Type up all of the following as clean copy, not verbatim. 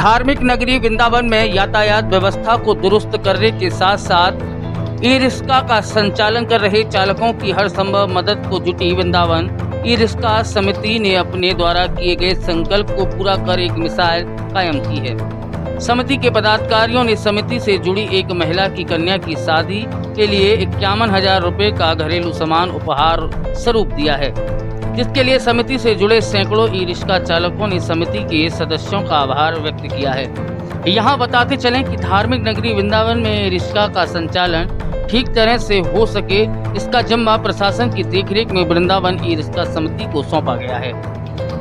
धार्मिक नगरी वृंदावन में यातायात व्यवस्था को दुरुस्त करने के साथ साथ ई रिक्शा का संचालन कर रहे चालकों की हर संभव मदद को जुटी वृंदावन ई रिक्शा समिति ने अपने द्वारा किए गए संकल्प को पूरा कर एक मिसाल कायम की है। समिति के पदाधिकारियों ने समिति से जुड़ी एक महिला की कन्या की शादी के लिए 51,000 रुपए का घरेलू सामान उपहार स्वरूप दिया है, जिसके लिए समिति से जुड़े सैकड़ों ई रिक्शा चालकों ने समिति के सदस्यों का आभार व्यक्त किया है। यहाँ बताते चलें कि धार्मिक नगरी वृंदावन में रिक्शा का संचालन ठीक तरह से हो सके, इसका जिम्मा प्रशासन की देखरेख में वृंदावन ई रिक्शा समिति को सौंपा गया है,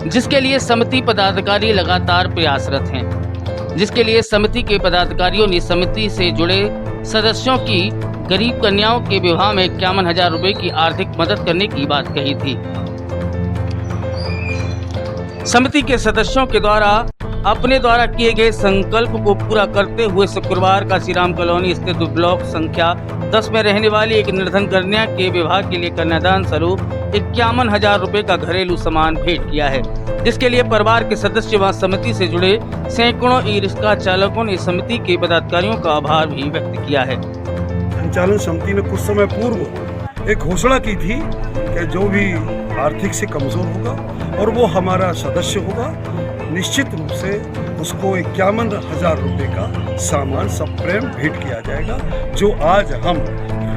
जिसके लिए समिति पदाधिकारी लगातार प्रयासरत हैं। जिसके लिए समिति के पदाधिकारियों ने समिति से जुड़े सदस्यों की गरीब कन्याओं के विवाह में 51,000 रुपए की आर्थिक मदद करने की बात कही थी। समिति के सदस्यों के द्वारा अपने द्वारा किए गए संकल्प को पूरा करते हुए शुक्रवार काशीराम कॉलोनी स्थित ब्लॉक संख्या 10 में रहने वाली एक निर्धन कन्या के विवाह के लिए कन्यादान स्वरूप 51,000 रुपए का घरेलू सामान भेंट किया है, जिसके लिए परिवार के सदस्य व समिति से जुड़े सैकड़ों ई रिक्शा चालकों ने समिति के पदाधिकारियों का आभार भी व्यक्त किया है। संचालन समिति ने कुछ समय पूर्व एक घोषणा की थी कि जो भी आर्थिक से कमजोर होगा और वो हमारा सदस्य होगा, निश्चित रूप से उसको 51,000 रुपए का सामान सप्रेम भेंट किया जाएगा, जो आज हम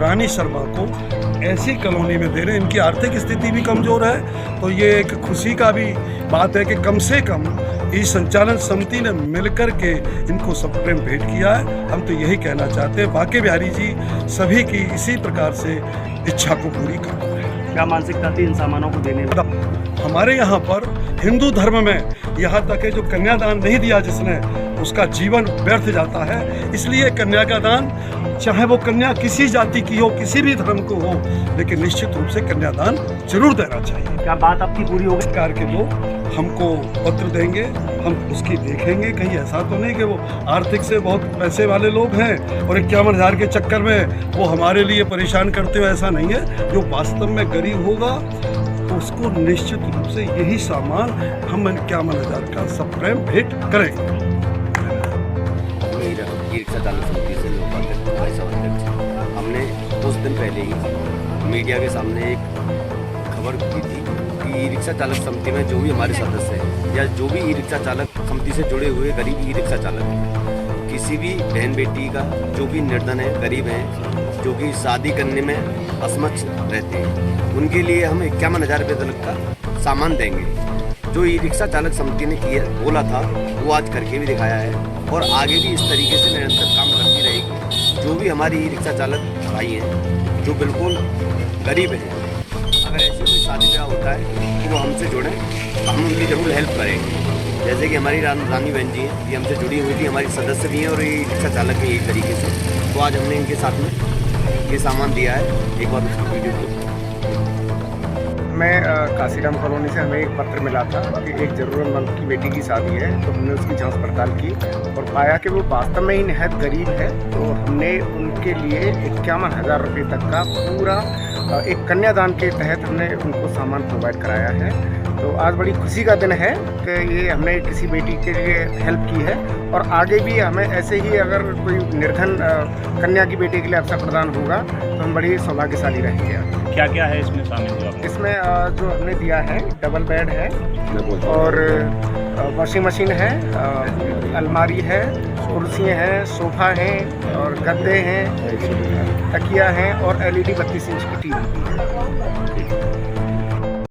रानी शर्मा को ऐसी कॉलोनी में दे रहे हैं। इनकी आर्थिक स्थिति भी कमजोर है, तो ये एक खुशी का भी बात है कि कम से कम इस संचालन समिति ने मिलकर के इनको सप्रेम भेंट किया है। हम तो यही कहना चाहते हैं, बांके बिहारी जी सभी की इसी प्रकार से इच्छा को पूरी करते हैं। क्या मानसिकता थी इन सामानों को देने में? हमारे यहाँ पर हिंदू धर्म में यहाँ तक है जो कन्यादान नहीं दिया जिसने, उसका जीवन व्यर्थ जाता है। इसलिए कन्या का दान, चाहे वो कन्या किसी जाति की हो, किसी भी धर्म को हो, लेकिन निश्चित रूप से कन्यादान जरूर देना चाहिए। क्या बात आपकी पूरी होगी? सरकार के लोग हमको पत्र देंगे, हम उसकी देखेंगे, कहीं ऐसा तो नहीं कि वो आर्थिक से बहुत पैसे वाले लोग हैं और 51,000 के चक्कर में वो हमारे लिए परेशान करते हो, ऐसा नहीं है। जो वास्तव में गरीब होगा उसको निश्चित रूप से यही सामान हम 51,000 का सप्रेम भेंट करेंगे। रिक्शा चालक समिति से हमने कुछ दिन पहले ही मीडिया के सामने एक खबर की थी कि ई रिक्शा चालक समिति में जो भी हमारे सदस्य हैं या जो भी ई रिक्शा चालक समिति से जुड़े हुए गरीब ई रिक्शा चालक हैं, किसी भी बहन बेटी का जो भी निर्धन है, गरीब हैं, जो कि शादी करने में असमर्थ रहते हैं, उनके लिए हम 51,000 रुपये तक का सामान देंगे। जो ई रिक्शा चालक समिति ने किया बोला था वो आज करके भी दिखाया है और आगे भी इस तरीके से निरंतर काम करती रहेगी। जो भी हमारी ई रिक्शा चालक भाई हैं जो बिल्कुल गरीब हैं, अगर ऐसी कोई शादी ब्याह होता है तो वो हमसे जुड़ें, हम उनकी ज़रूर हेल्प करेंगे। जैसे कि हमारी रानी बहन जी हैं, ये हमसे जुड़ी हुई थी, हमारी सदस्य भी हैं और ये रिक्शा चालक भी एक तरीके से। तो आज हमने इनके साथ में ये सामान दिया है। एक बार उसकी वीडियो को मैं काशीराम कॉलोनी से हमें एक पत्र मिला था कि एक ज़रूरतमंद की बेटी की शादी है, तो हमने उसकी जांच पड़ताल की और पाया कि वो वास्तव में ही निहायत गरीब है। तो हमने उनके लिए 51,000 रुपये तक का पूरा एक कन्यादान के तहत हमने उनको सामान प्रोवाइड कराया है। तो आज बड़ी खुशी का दिन है कि ये हमने किसी बेटी के लिए हेल्प की है और आगे भी हमें ऐसे ही अगर कोई निर्धन कन्या की बेटी के लिए अवसर प्रदान होगा तो हम बड़ी सौभाग्यशाली रहेंगे। क्या क्या है इसमें शामिल? इसमें जो हमने दिया है डबल बेड है और वॉशिंग मशीन है, अलमारी है, कुर्सियाँ हैं, सोफ़ा हैं और गद्दे हैं, तकिया हैं और LED 32 इंच की टीवी भी है।